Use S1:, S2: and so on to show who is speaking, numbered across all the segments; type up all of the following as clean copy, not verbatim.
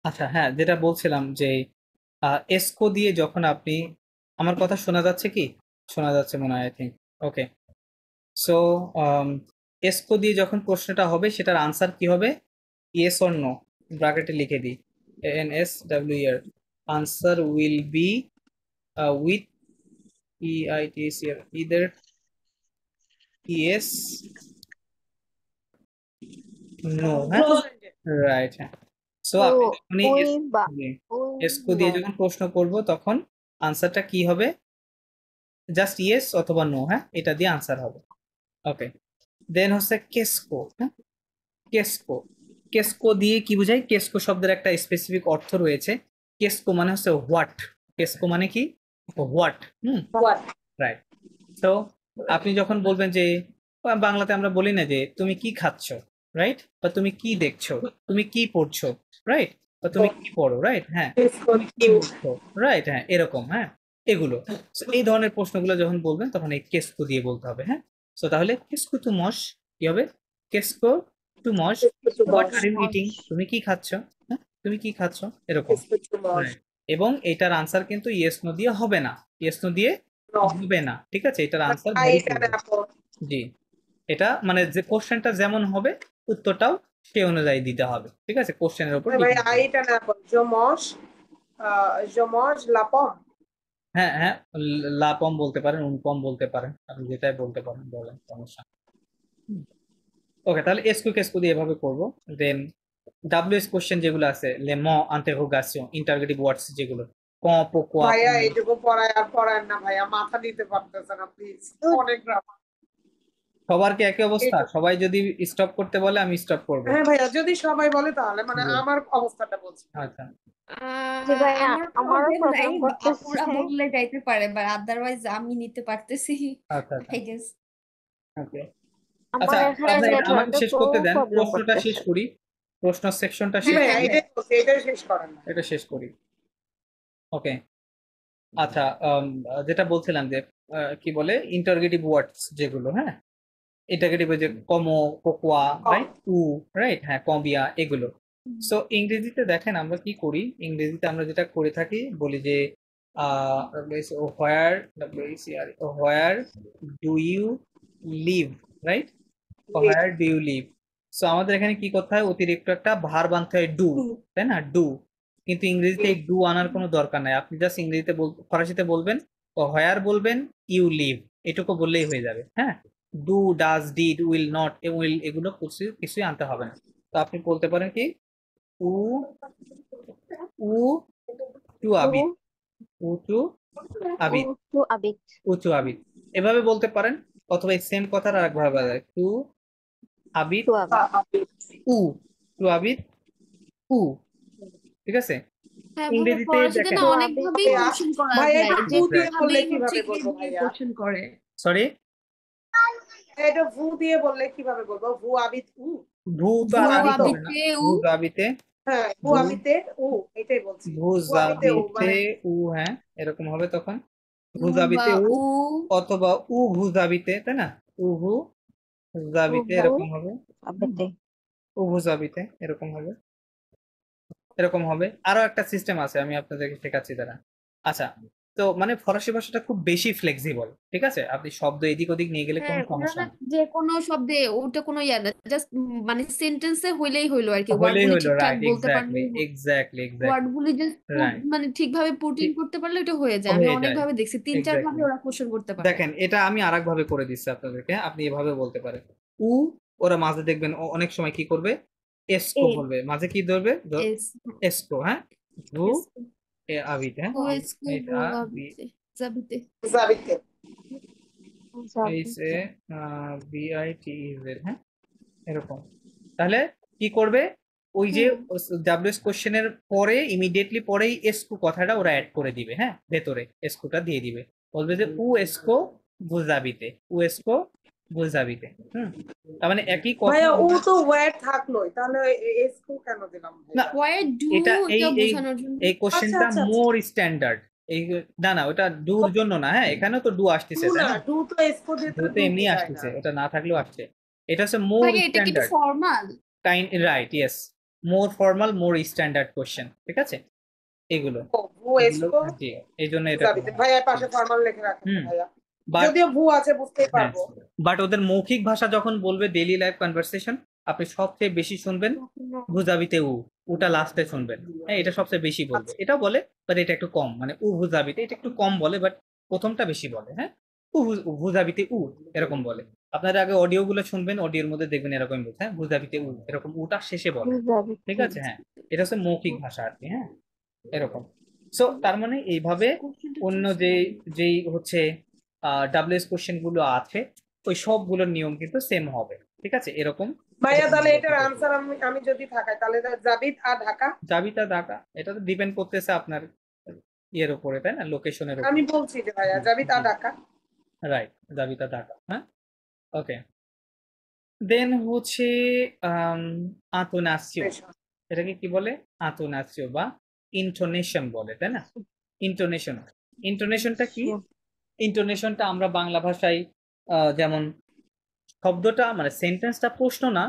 S1: আচ্ছা, হ্যাঁ, যেটা বলছিলাম যে এসকো দিয়ে যখন আপনি, আমার কথা শোনা যাচ্ছে কি? শোনা যাচ্ছে মনে হয়, I think. Okay. So Essco দিয়ে যখন প্রশ্নটা হবে সেটার আনসার কি হবে? ইয়েস অর নো, ব্র্যাকেটে লিখে দিই, ANSWER, answer will be with EITCR, either yes, no, হ্যাঁ, রাইট, হ্যাঁ। সো
S2: ও
S1: আপনি যখনই
S2: ওই বা ওই
S1: এসকো
S2: নো।
S1: দিয়ে যখন প্রশ্ন করব তখন আনসারটা কি হবে? জাস্ট ইয়েস অথবা নো, হ্যাঁ, এটা দিয়ে আনসার হবে। ওকে। দেন হচ্ছে কেসকো, হ্যাঁ, কেসকো। কেসকো দিয়ে কি বোঝায়? কেসকো শব্দের একটা স্পেসিফিক অর্থ রয়েছে। কেসকো মানে হচ্ছে হোয়াট। কেসকো মানে কি? হোয়াট। Hmm, right. তো আপনি যখন বলবেন যে, বাংলাতে আমরা বলি না যে তুমি কি খাচ্ছ, রাইট, বা তুমি কি দেখছো, তুমি কি পড়ছো, রাইট, বা তুমি কি পড়ো, রাইট, হ্যাঁ, তুমি কি বুঝছো, রাইট, হ্যাঁ, এরকম, হ্যাঁ, এগুলো। So, এই ধরনের প্রশ্নগুলো যখন বলবেন তখন এই কেসকো দিয়ে বলতে হবে, হ্যাঁ। তো তাহলে কেসকো টু মশ কি হবে? কেসকো টু মশ, হোয়াট আর ইউ ইটিং, তুমি কি খাচ্ছ, হ্যাঁ, তুমি কি খাচ্ছ, এরকম, রাইট। এবং এটার আনসার কিন্তু ইয়েস নো দিয়ে হবে না, ইয়েস নো দিয়ে হবে না, ঠিক আছে, এটার আনসার ভ্যারি করবে। জি, এটা মানে যে কোশ্চেনটা যেমন হবে উত্তরটাও সেই অনুযায়ী দিতে হবে, ঠিক আছে, কোশ্চেনের উপর ডিপেন্ড করে। হ্যাঁ, হ্যাঁ, লাপম বলতে পারেন, উনপম বলতে পারেন, আপনি যেটাই বলতে পারেন, বলেন, সমস্যা। ওকে, তাহলে এসকু কেসকু দিয়ে এভাবে করবো। দেন ডাব্লিউএস কোশ্চেন যেগুলো আছে, লে ম আন্টারোগাসিয়ন, ইন্টারগেটিভ ওয়ার্ডস যেগুলো, ক পোকোয়া,
S3: ভাইয়া এইটুকু পড়ায় আর পড়ায় না ভাইয়া, মাথা নিতে পারতেছে না প্লিজ, অনেক গ্রামার।
S1: সবার কি একই অবস্থা?
S3: এইটুকু,
S1: সবাই যদি স্টপ করতে বলে আমি স্টপ করব।
S3: হ্যাঁ ভাইয়া, যদি সবাই বলে তাহলে মানে
S1: জি।
S3: আমার অবস্থাটা বলছি।
S1: আচ্ছা,
S2: জি ভাইয়া,
S4: আমার
S2: আমারও
S4: প্রবলেম নাই,
S2: প্রবলেম
S4: আপুরা
S2: করতেছে।
S4: বললে যাইতে পারে, বাট আদারওয়াইজ আমি নিতে পারতেছি,
S1: আচ্ছা, আচ্ছা,
S4: আই গেস।
S1: ওকে।
S2: আমার
S1: আচ্ছা,
S2: এখানে
S1: আপনি এটা আমাকে
S2: নেটওয়ার্কে
S1: শেষ
S2: খুব
S1: করতে দেন,
S2: প্রবলেম
S1: প্রশ্নটা শেষ
S2: করতেছে।
S1: করি, প্রশ্ন সেকশনটা
S3: জি
S1: শেষ
S3: ভাইয়া,
S1: করি,
S3: এটাই বলছি, এটাই শেষ করেন না।
S1: এটা শেষ করি। ওকে। আচ্ছা, যেটা বলছিলাম যে কি বলে ইন্টারগেটিভ ওয়ার্ডস যেগুলো, হ্যাঁ, ইন্টারগেটিভ যে কমো, কোকোয়া,
S3: কম।
S1: রাইট, উ, রাইট, হ্যাঁ, কম্বিয়া, এগুলো। সো ইংরেজিতে দেখেন আমরা কি করি, ইংরেজিতে আমরা যেটা করে থাকি বলি যে where, where do you live, right, where do you live. So আমাদের এখানে কি করতে হয়? অতিরিক্ত একটা ভার বানতে হয়, ডু, তাই না, ডু। কিন্তু ইংরেজিতে এই ডু আনার কোনো দরকার নাই, আপনি জাস্ট ইংরেজিতে ফরাসিতে বলবেন, হোয়ার বলবেন, ইউ লিভ, এটুকু বললেই হয়ে যাবে, হ্যাঁ। Do, does, did, will, not, will, এগুলো কিছুই আনতে হবে না। তো আপনি বলতে পারেন কি, উ, উ টু
S2: উ
S1: আবিদ, উ টু
S2: উ
S1: আবিদ,
S2: টু আবিদ।
S1: উ টু আবিদ, এভাবে বলতে পারেন। অথবা এই সেম কথাটা আরেকভাবে বলা যায়, টু আবিদ,
S2: টু আবিদ।
S1: উ, টু আবিদ, উ, ঠিক আছে।
S4: হ্যাঁ ভাইয়া,
S1: ইংরেজিতে
S4: ফরাসিতে না
S1: দেখেন,
S2: টু
S4: অনেক
S2: আবিদ।
S4: ভাবেই
S3: ভাইয়া,
S4: কোশ্চেন করা
S3: ভাইয়া
S4: যায়,
S3: এটা
S4: যে
S3: ভু দিয়ে
S1: এক্স্যাক্ট,
S3: বললে
S4: কোনোভাবেই হচ্ছে
S3: কিভাবে
S4: গিয়ে
S3: বলবো
S4: দিয়ে
S3: ভাইয়া?
S4: কোশ্চেন করে।
S1: সরি,
S3: এটা ভু দিয়ে বললে কিভাবে বলবো? ভু আবিদ উ।
S1: ভূ তো
S4: ভু
S1: আর আবিতে হবে না,
S4: আবিতে উ।
S1: ভূ আবিতে,
S3: হ্যাঁ, ভু
S1: ভূ,
S3: আবিতে উ, এটাই বলছি। ভু আবিতে উ
S1: ভুজাবিতে
S3: মানে
S1: উ, হ্যাঁ, এরকম হবে তখন,
S4: উ বা
S1: ভুজাবিতে উ,
S4: উ।
S1: অথবা উ ভুজাবিতে, তাই না, উ ভুজাবিতে
S2: উহু
S1: এরকম হবে,
S2: আবিদে।
S1: উ ভুজাবিতে এরকম হবে, এরকম হবে। আরো একটা সিস্টেম আছে, আমি আপনাদেরকে শেখাচ্ছি দাঁড়া। আচ্ছা, তো মানে ফরাসি ভাষাটা খুব বেশি ফ্লেক্সিবল, ঠিক আছে, আপনি শব্দ এদিক ওদিক নিয়ে গেলে কোনো
S4: হ্যাঁ, ওরা
S1: সমস্যা
S4: না
S1: নেই।
S4: যে কোনো শব্দে, ওটা কোনো ইয়া না, জাস্ট মানে সেন্টেন্সে হইলেই হইলো আর কি, ওয়ার্ড
S1: হইলেই
S4: গুলি
S1: হইলো,
S4: ঠিকঠাক
S1: রাইট,
S4: বলতে
S1: এক্স্যাক্টলি,
S4: পারলেই,
S1: এক্স্যাক্টলি,
S4: ওয়ার্ড
S1: এক্স্যাক্টলি,
S4: গুলি জাস্ট
S1: রাইট,
S4: মানে ঠিকভাবে পুটিং করতে পারলে ওটা হয়ে যায়। আমি
S1: হয়ে
S4: অনেক
S1: যায়,
S4: ভাবে দেখছি, 3-4 ভাবে
S1: এক্স্যাক্টলি।
S4: ওরা কোশ্চেন করতে পারে।
S1: দেখেন, এটা আমি আরেক ভাবে করে দিচ্ছি আপনাদেরকে, আপনি এভাবে বলতে পারেন, উ, ওরা মাঝে দেখবেন অনেক সময় কি করবে, এসকো
S2: এর
S1: বলবে, মাঝে কি ধরবে,
S4: এস
S1: এসকো, হ্যাঁ, ভু,
S4: এস
S1: এ আবিদ, হ্যাঁ,
S4: ও এসকো
S1: এইট
S4: ও
S1: আ বি,
S4: আবিতে জাবিতে।
S3: জাবিতে।
S1: এইচ এ
S2: জাবিতে।
S1: B I T E Z, হ্যাঁ, এরকম। তাহলে কি করবে? ওই যে
S4: হুম।
S1: ডাব্লিউএস কোশ্চেনের পরে ইমিডিয়েটলি পরেই এসকো কথাটা ওরা অ্যাড করে দিবে, হ্যাঁ, ভেতরে এসকোটা দিয়ে দিবে, বলবে যে উ এসকো বুঝাবিতে, উ এসকো বুঝাবিতে, হুম। তার মানে একই কথা
S3: ভাইয়া ও
S1: আমরা,
S3: তো ওয়ার্ড থাকলোই, তাহলে এসকো কেন দিলাম
S1: না,
S3: ভাইয়া?
S4: হোয়ার ডু,
S1: এটা এই
S4: এটা
S1: এই
S4: বোঝানোর জন্য।
S1: এই
S3: আচ্ছা
S1: কোশ্চেনটা
S3: আচ্ছা আচ্ছা।
S1: মোর স্ট্যান্ডার্ড। এই, না না, ওটা ডুর জন্য না, হ্যাঁ, এখানেও তো ডু
S3: ডু
S1: আসতেছে, তাই
S3: না,
S1: না,
S3: ডু তো এসকো দিয়ে
S1: ডু
S3: তো
S1: তো
S3: ডু
S1: এমনি
S3: বোঝায় না।
S1: আসতেছে, ওটা না থাকলেও আসছে। এটা হচ্ছে মোর
S4: ভাইয়া এটা কি একটু
S1: standard
S4: formal?
S1: Kind, right, yes. More formal more standard question, ঠিক আছে, এগুলো
S3: ভু
S1: এগুলো
S3: এসকো
S1: জি, এই জন্য এটা
S3: বুঝাবিতে
S1: করা হয়।
S3: ভাইয়া পাশে ফর্মাল লিখে রাখেন তো
S1: হুম
S3: ভাইয়া,
S1: বাট
S3: যদিও ভু আছে বুঝতেই
S1: হ্যাঁ,
S3: পারবো।
S1: বাট ওদের মৌখিক ভাষা যখন বলবে ডেইলি লাইফ কনভারসেশন, আপনি সবচেয়ে বেশি শুনবেন ভুজাবিতে উটা লাস্টে শুনবেন। হ্যাঁ, এটা সবচেয়ে বেশি বলবে,
S3: আচ্ছা
S1: এটা বলে বাট এটা একটু কম, মানে ভুজাবিতে এটা একটু কম বলে, বাট প্রথমটা বেশি বলে। হ্যাঁ, ভুজাবিতে এরকম বলে। আপনারা আগে অডিও গুলো শুনবেন, অডিওর মধ্যে দেখবেন এরকম বলছে, হ্যাঁ ভুজাবিতে এরকম উটা শেষে বলে, ঠিক আছে। হ্যাঁ, এটা হচ্ছে মৌখিক ভাষা আর কি। হ্যাঁ, এরকম। সো তার মানে এইভাবে অন্য যেই হচ্ছে ডাব্লিউএস কোশ্চেন গুলো আছে, ওই সবগুলোর নিয়ম কিন্তু সেম হবে, ঠিক আছে, এরকম।
S3: ভাইয়া,
S1: এটা
S3: তাহলে
S1: মনে
S3: এটার
S1: রাখতে হবে।
S3: আনসার আমি যদি থাকাই তাহলে জাবিদ আর ঢাকা।
S1: জাবিতা ঢাকা, এটা তো ডিপেন্ড করতেছে আপনার ইয়ের উপরে, তাই না, লোকেশনের
S3: আমি
S1: উপরে।
S3: বলছি যে ভাইয়া জাবিদ আর ঢাকা।
S1: রাইট, জাবিতা ঢাকা। হ্যাঁ, ওকে। দেন হচ্ছে আম, আতোনাসিও, এটাকে কি বলে, আতোনাসিও বা ইন্টোনেশন বলে, তাই না। ইন্টোনেশন, ইন্টোনেশনটা কি? ইন্টোনেশনটা আমরা বাংলা ভাষায় যেমন শব্দটা মানে সেন্টেন্সটা প্রশ্ন না,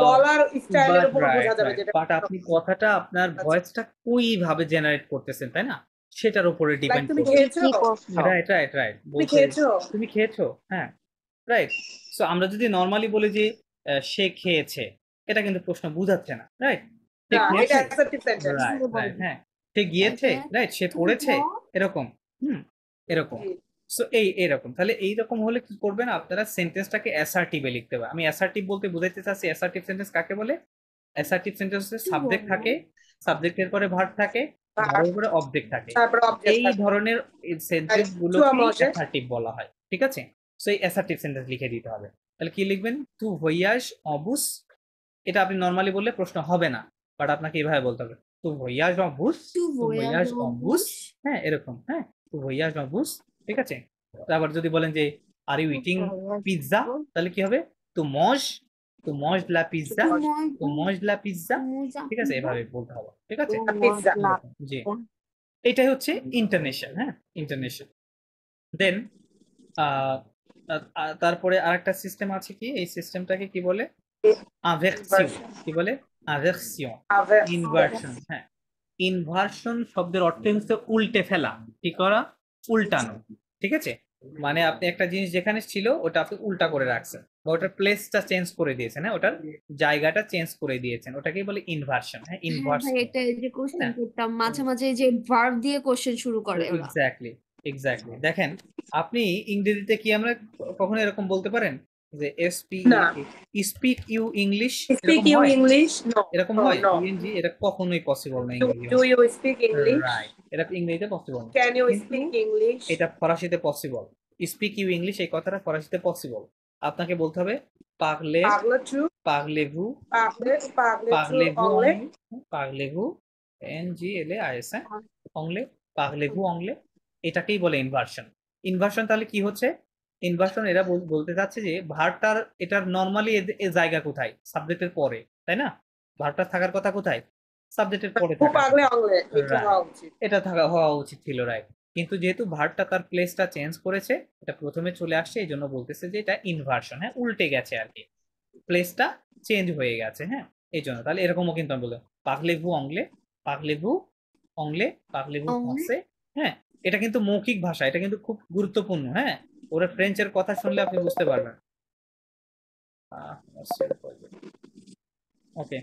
S3: বলার স্টাইলের
S1: বাট
S3: উপর বোঝা
S1: রাইট
S3: যাবে
S1: রাইট
S3: যেটা।
S1: বাট আপনি কথাটা আপনার ভয়েসটা কিভাবে জেনারেট করতেছেন, তাই না, সেটার উপরে
S3: লাইক
S1: ডিপেন্ড
S3: তুমি
S1: করবে।
S3: খেয়েছো,
S2: কি করছো?
S1: রাইট রাইট রাইট
S3: তুমি
S1: বলতে,
S3: খেয়েছো।
S1: তুমি খেয়েছো, হ্যাঁ, রাইট। সো আমরা যদি নর্মালি বলি যে সে খেয়েছে, এটা কিন্তু প্রশ্ন বুঝাচ্ছে না, রাইট। সে
S3: না, এটা
S1: খেয়েছে,
S3: অ্যাসার্টিভ সেন্টেন্স।
S1: রাইট রাইট, হ্যাঁ। সে গিয়েছে, রাইট, সে পড়েছে, এরকম। হুম, এরকম। সো এরকম, তাহলে এইরকম হলে কি করবেন আপনারা, সেন্টেন্সটাকে অ্যাসার্টিভে লিখতে হবে। আমি অ্যাসার্টিভ বলতে বুঝাইতে চাচ্ছি, অ্যাসার্টিভ সেন্টেন্স কাকে বলে? অ্যাসার্টিভ সেন্টেন্সে সাবজেক্ট থাকে, সাবজেক্টের পরে ভার্ব থাকে, ভার্বের পরে অবজেক্ট থাকে,
S3: তারপর অবজেক্ট
S1: এই
S3: থাকবে।
S1: ধরনের সেন্টেন্স
S3: চুয়া
S1: গুলোকেই
S3: মজে।
S1: অ্যাসার্টিভ বলা হয়, ঠিক আছে। সো এই অ্যাসার্টিভ সেন্টেন্স লিখে দিতে হবে। তাহলে কি লিখবেন? তু ভয়াস অবুস, এটা আপনি নর্মালি বললে প্রশ্ন হবে না, বাট আপনাকে এইভাবে বলতে হবে, তু ভয়াস অবুস,
S4: টু
S1: তু ভয়াস অবুস।
S4: ভয়াবহ।
S1: হ্যাঁ, এরকম, হ্যাঁ, তু ভয়াস অবুস, ঠিক আছে। তারপর যদি বলেন যে আর ইউ ইটিং পিৎজা, তাহলে কি হবে? তু মজ, তু মজ লা পিৎজা, তু মজ লা পিৎজা, ঠিক আছে, এভাবে বলতে হবে, ঠিক আছে।
S3: পিৎজা।
S1: এরকম, জি। এটাই হচ্ছে ইন্টারনেশন। হ্যাঁ, ইন্টারনেশন। দেন তারপরে আরেকটা সিস্টেম আছে, কি এই সিস্টেমটাকে কি বলে? আভেরসিও, কি বলে? আভেরসিও, ইনভার্সন। হ্যাঁ, ইনভার্সন শব্দের অর্থ হচ্ছে উল্টে ফেলা, কি করা, উল্টানো, ঠিক আছে। মানে আপনি একটা জিনিস যেখানে ছিল ওটা আপনি উল্টা করে রাখছেন, বা ওটার প্লেসটা চেঞ্জ করে দিয়েছেন, হ্যাঁ, ওটার জায়গাটা চেঞ্জ করে দিয়েছেন, ওটাকেই বলে ইনভার্সন। হ্যাঁ,
S4: হ্যাঁ
S1: ইনভার্স,
S4: ভাই, এটা এই যে
S1: তাই
S4: কোশ্চেন
S1: না।
S4: করতাম মাঝে মাঝে, এই যে ভার্ব দিয়ে কোশ্চেন শুরু করে ওরা।
S1: Exactly, exactly. দেখেন, আপনি ইংরেজিতে কি আমরা কখনো এরকম বলতে পারেন যে
S3: না।
S1: স্পিক ইউ ইংলিশ,
S3: স্পিক
S1: এরকম
S3: ইউ
S1: হয়?
S3: ইংলিশ? নো,
S1: এরকম
S3: নো,
S1: হয়?
S3: নো।
S1: ইএনজি এটা কখনোই পসিবল না ইংরেজি
S3: ডু
S1: ভাষায়।
S3: You speak English?
S1: রাইট, এটা ইংরেজিতে পসিবল না,
S3: ক্যান ইউ
S1: কিন্তু
S3: স্পিক ইংলিশ?
S1: এটা ফরাসিতে পসিবল। স্পিক ইউ ইংলিশ এই কথাটা ফরাসিতে পসিবল। আপনাকে বলতে হবে পাগলে,
S3: পাগলে টু,
S1: পাগলেভু,
S3: পাগলে টু
S1: পাগলেভু
S3: অংলে।
S1: অংলে, পাগলেভু, NGLAIS, অংলে, পাগলেভু অংলে, এটাকেই বলে ইনভার্সন। ইনভার্সন তাহলে কি হচ্ছে? ইনভার্সন এরা বলতে চাচ্ছে যে ভার্বটার, এটার নর্মালি এ জায়গা কোথায়? সাবজেক্টের পরে, তাই না। ভার্বটা থাকার কথা কোথায়? সাবজেক্টের পরে
S3: টু
S1: থাকার
S3: পাগলে
S1: কথা,
S3: অংলে, এটা হওয়া
S1: রাইট,
S3: উচিত।
S1: এটা হওয়া উচিত ছিল, রাইট। কিন্তু যেহেতু ভার্বটা তার প্লেসটা চেঞ্জ করেছে, এটা প্রথমে চলে আসছে, এই জন্য বলতেছে যে এটা ইনভার্সন, হ্যাঁ, উল্টে গেছে আর কি, প্লেসটা চেঞ্জ হয়ে গেছে। হ্যাঁ, এই জন্য তাহলে এরকমও কিন্তু আমি বলবো পাগলেভু অংলে, পাগলেভু অংলে, পাগলেভু ফ্রান্সে। হ্যাঁ, এটা কিন্তু মৌখিক ভাষা, এটা কিন্তু খুব গুরুত্বপূর্ণ। হ্যাঁ, ওরা ফ্রেঞ্চের কথা শুনলে আপনি বুঝতে পারবেন। ওকে।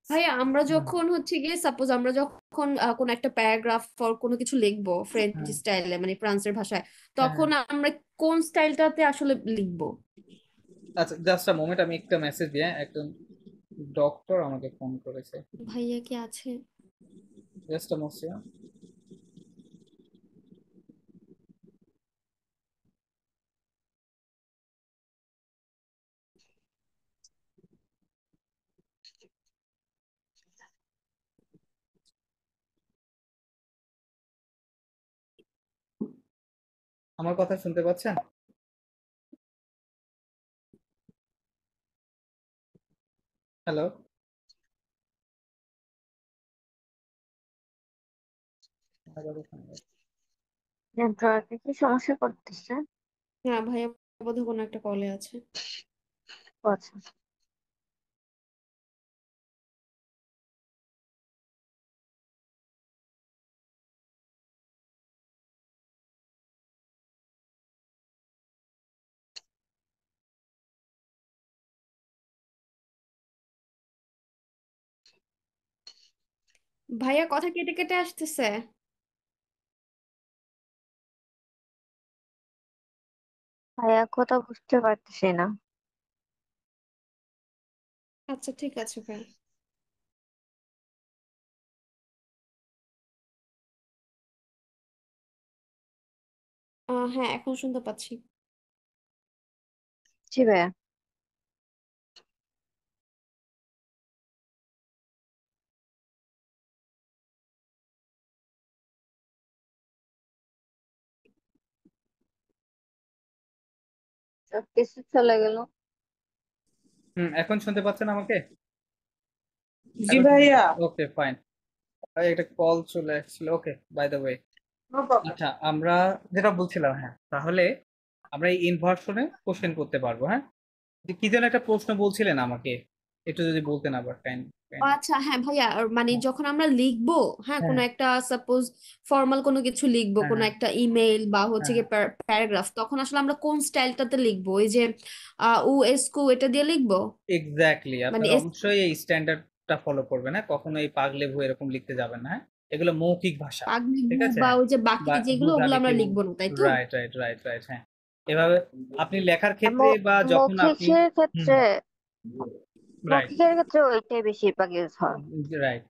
S4: ভাইয়া, আমরা যখন হচ্ছে গিয়ে সাপোজ আমরা যখন কোনো একটা প্যারাগ্রাফ ফর কোনো কিছু লিখবো ফ্রেঞ্চ স্টাইলে, মানে ফ্রান্সের ভাষায়, তখন আমরা কোন স্টাইলটাতে আসলে লিখবো?
S1: আচ্ছা, জাস্ট আ মোমেন্ট, আমি একটা মেসেজ দিয়ে, একজন ডক্টর আমাকে ফোন করেছে,
S4: ভাইয়া কি আছে?
S1: Just a moment. আমার কথা শুনতে পাচ্ছেন? হ্যালো।
S2: নেটওয়ার্কে কি সমস্যা করতেছে?
S4: হ্যাঁ ভাইয়া, বোধহয় কোনো একটা কলে আছে।
S2: ও আচ্ছা।
S4: ভাইয়া কথা কেটে কেটে আসতেছে।
S2: ভাইয়া কথা বুঝতে পারতেছি না।
S4: আচ্ছা ঠিক আছে ভাই। হ্যাঁ এখন শুনতে পাচ্ছি।
S2: জি ভাইয়া। সবকিছু চলে গেল।
S1: এখন শুনতে পাচ্ছেন আমাকে?
S3: জি ভাইয়া।
S1: Okay fine. একটা কল চলে আসছিল। Okay, by the way.
S3: No problem.
S1: আচ্ছা, আমরা যেটা বলছিলাম, হ্যাঁ, তাহলে আমরা এই ইনভার্সনে কোশ্চেন করতে পারবো। হ্যাঁ, যে কি যেন একটা প্রশ্ন বলছিলেন আমাকে, একটু যদি বলতেন আবার কাইন্ড।
S4: আচ্ছা হ্যাঁ ভাইয়া, আর মানে যখন আমরা লিখবো, হ্যাঁ
S1: হ্যাঁ
S4: কোনো একটা সাপোজ ফর্মাল কোনো কিছু লিখবো, কোনো
S1: হ্যাঁ
S4: একটা ইমেইল বা হচ্ছে
S1: হ্যাঁ
S4: কি প্যারাগ্রাফ, তখন আসলে আমরা কোন স্টাইলটাতে লিখবো? ওই যে উ এস কু এটা দিয়ে লিখবো?
S1: এক্স্যাক্টলি,
S4: মানে
S1: আপনারা অবশ্যই এই স্ট্যান্ডার্ডটা ফলো করবেন। হ্যাঁ, কখনো এই পাগলে ভু এরকম লিখতে যাবেন না। হ্যাঁ, এগুলো মৌখিক ভাষা।
S4: পাগলি
S1: ঠিক
S4: বু
S1: আছে,
S4: বা
S1: হ্যাঁ,
S4: ওই যে বাকি
S1: বা
S4: যেগুলো ওগুলো আমরা
S1: বুঝালিকে বু।
S4: লিখবো না, তাই তো?
S1: রাইট রাইট রাইট রাইট, হ্যাঁ। এভাবে আপনি লেখার ক্ষেত্রে বা যখন আপনি
S2: মৌখিকের
S1: হুম,
S2: ক্ষেত্রে
S1: রাইট
S2: মৌখিকের ক্ষেত্রে ওইটাই বেশিরভাগ ইউজ হয়।
S1: Right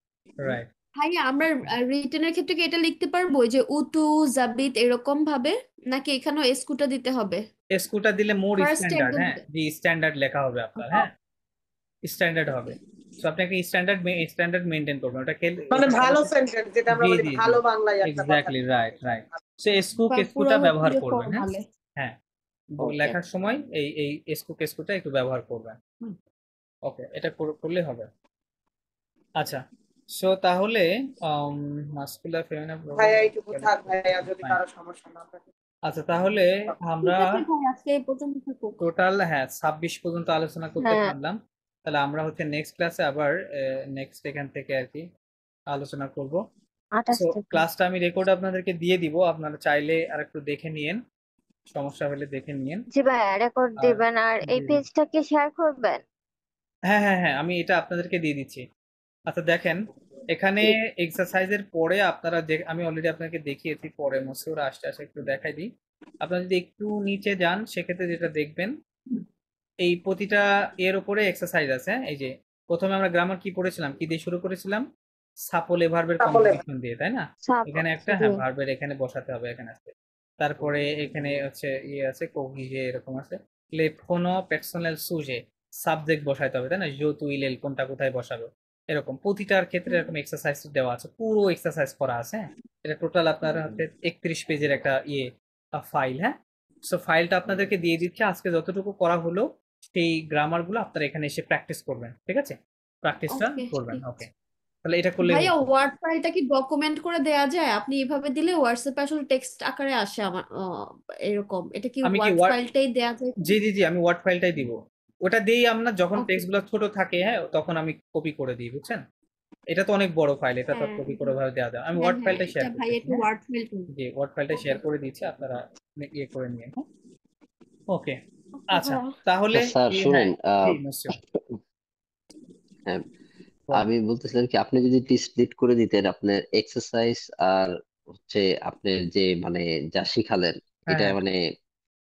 S1: right.
S4: ভাইয়া আমরা রিটেনের ক্ষেত্রে কি এটা লিখতে পারবো, ওই যে উতু জাবিত এরকম ভাবে, নাকি এখানেও এসকুটা দিতে হবে
S1: স্কুটা দিলে মোর
S4: ফার্স্ট
S1: স্ট্যান্ডার্ড,
S4: একদম?
S1: হ্যাঁ, যে স্ট্যান্ডার্ড লেখা হবে আপনার। হ্যাঁ, স্ট্যান্ডার্ড হবে। তো আপনি একটা স্ট্যান্ডার্ড মেনটেন করবেন ওটাকে।
S3: মানে ভালো সেন্টেন্স, যেটা আমরা
S1: জি
S3: বলি
S1: জি জি,
S3: ভালো বাংলায় একটা কথা।
S1: Exactly, right right. সে স্কুপ
S4: বা পুরো
S1: স্কুটা
S4: হচ্ছে
S1: ব্যবহার
S4: যে
S1: করবেন। হ্যাঁ
S4: ফর্মালে।
S1: হ্যাঁ,
S4: ওকে।
S1: লেখার সময় এই এই স্কুপ স্কুটা একটু ব্যবহার করবেন। ওকে, এটা করলে হবে। আচ্ছা, সো তাহলে মাস্কুলার ফেমিনাইন
S3: ভাইয়া এইটুকু থাক ভাইয়া, যদি কারো সমস্যা না থাকে।
S1: আচ্ছা, তাহলে
S4: ঠিক
S1: আমরা
S4: আছে ভাই, আজকে এই পর্যন্ত থাকুক।
S1: টোটাল, হ্যাঁ, 26 পর্যন্ত আলোচনা করতে
S2: হ্যাঁ,
S1: পারলাম। তাহলে আমরা হচ্ছে নেক্সট ক্লাসে আবার নেক্সট এখান থেকে আর কি আলোচনা করব।
S2: 28
S1: সো
S2: থেকে।
S1: ক্লাসটা আমি রেকর্ড আপনাদেরকে দিয়ে দিব, আপনারা চাইলে আর একটু দেখে নিয়েন, সমস্যা হলে দেখে নিয়েন।
S2: জি ভাইয়া, রেকর্ড
S1: আর
S2: দিবেন আর এই
S1: জি জি,
S2: পেজটা কি শেয়ার করবেন?
S1: হ্যাঁ হ্যাঁ হ্যাঁ, আমি এটা আপনাদেরকে দিয়ে দিচ্ছি। আচ্ছা দেখেন, এখানে এক্সারসাইজের পরে আপনারা আমি অলরেডি আপনাকে দেখিয়েছি, পরে মসে ওরা আসতে আসে একটু দেখাই দিই। আপনারা যদি একটু নিচে যান, সেক্ষেত্রে যেটা দেখবেন, এই প্রতিটা এর উপরে এক্সারসাইজ আছে। হ্যাঁ, এই যে প্রথমে আমরা গ্রামার কি পড়েছিলাম, কি দিয়ে শুরু করেছিলাম? সাপোলে ভার্বের
S3: তাহলে
S1: কম্বিনেশন দিয়ে, তাই না?
S2: সাপ।
S1: এখানে একটা,
S2: জি।
S1: হ্যাঁ, ভার্বের এখানে বসাতে হবে, এখানে আছে। তারপরে এখানে হচ্ছে ইয়ে আছে, কোগিজে এরকম আছে। লেফোনো পার্সোনাল সুজে, সাবজেক্ট বসাইতে হবে, তাই না? জো তুই লেল, কোনটা কোথায় বসাবে, এরকম প্রতিটার ক্ষেত্রে এরকম এক্সারসাইজ দেওয়া আছে, পুরো এক্সারসাইজ করা আছে। হ্যাঁ, এটা টোটাল আপনার হচ্ছে 31 পেজের একটা ইয়ে ফাইল। হ্যাঁ, সো ফাইলটা আপনাদেরকে দিয়ে দিচ্ছে। আজকে যতটুকু করা হলো সেই গ্রামার গুলো আপনারা এখানে এসে প্র্যাকটিস করবেন। ঠিক আছে, প্র্যাকটিসটা
S4: ওকে
S1: করবেন।
S4: ঠিক
S1: ওকে,
S4: আছে।
S1: তাহলে এটা করলেই
S4: ভাইয়া
S1: হতো।
S4: ওয়ার্ড ফাইলটা কি ডকুমেন্ট করে দেয়া যায়? আপনি এভাবে দিলে হোয়াটসঅ্যাপে আসলে টেক্সট আকারে আসে আমার এরকম, এটা কি
S1: আমি কি
S4: ওয়ার্ড
S1: ওয়ার্ড,
S4: ফাইলটাই দেয়া যায়?
S1: জি জি জি, আমি ওয়ার্ড ফাইলটাই দিব। ওটা দিয়েই আমরা যখন
S4: ওকে।
S1: টেক্সট গুলো ছোট থাকে, হ্যাঁ, তখন আমি কপি করে দিই, বুঝছেন? এটা তো অনেক বড় ফাইল, এটা তো
S4: হ্যাঁ
S1: কপি করে ভাবে দেওয়া যায়। আমি
S4: হ্যাঁ
S1: ওয়ার্ড
S4: হ্যাঁ,
S1: ফাইলটা
S4: এটা
S1: শেয়ার
S4: ভাই
S1: করতেছি।
S4: একটু
S1: হ্যাঁ,
S4: ওয়ার্ড ফাইল
S1: জি, ওয়ার্ড ফাইলটা
S4: ওকে।
S1: শেয়ার করে দিচ্ছি, আপনারা ইয়ে করে নিয়ে। হ্যাঁ, ওকে।
S4: ওকে
S1: আচ্ছা,
S4: ভাইয়া।
S1: তাহলে
S5: আচ্ছা স্যার
S1: হ্যাঁ,
S5: শুনেন,
S1: জি নিশ্চয়,
S5: হ্যাঁ,
S1: বলেন।
S5: আমি বলতেছিলাম কি, আপনি যদি ডিলিট করে দিতেন আপনার এক্সারসাইজ আর হচ্ছে আপনার যে মানে যা শিখালেন,
S1: হ্যাঁ
S5: এটা
S1: হ্যাঁ
S5: মানে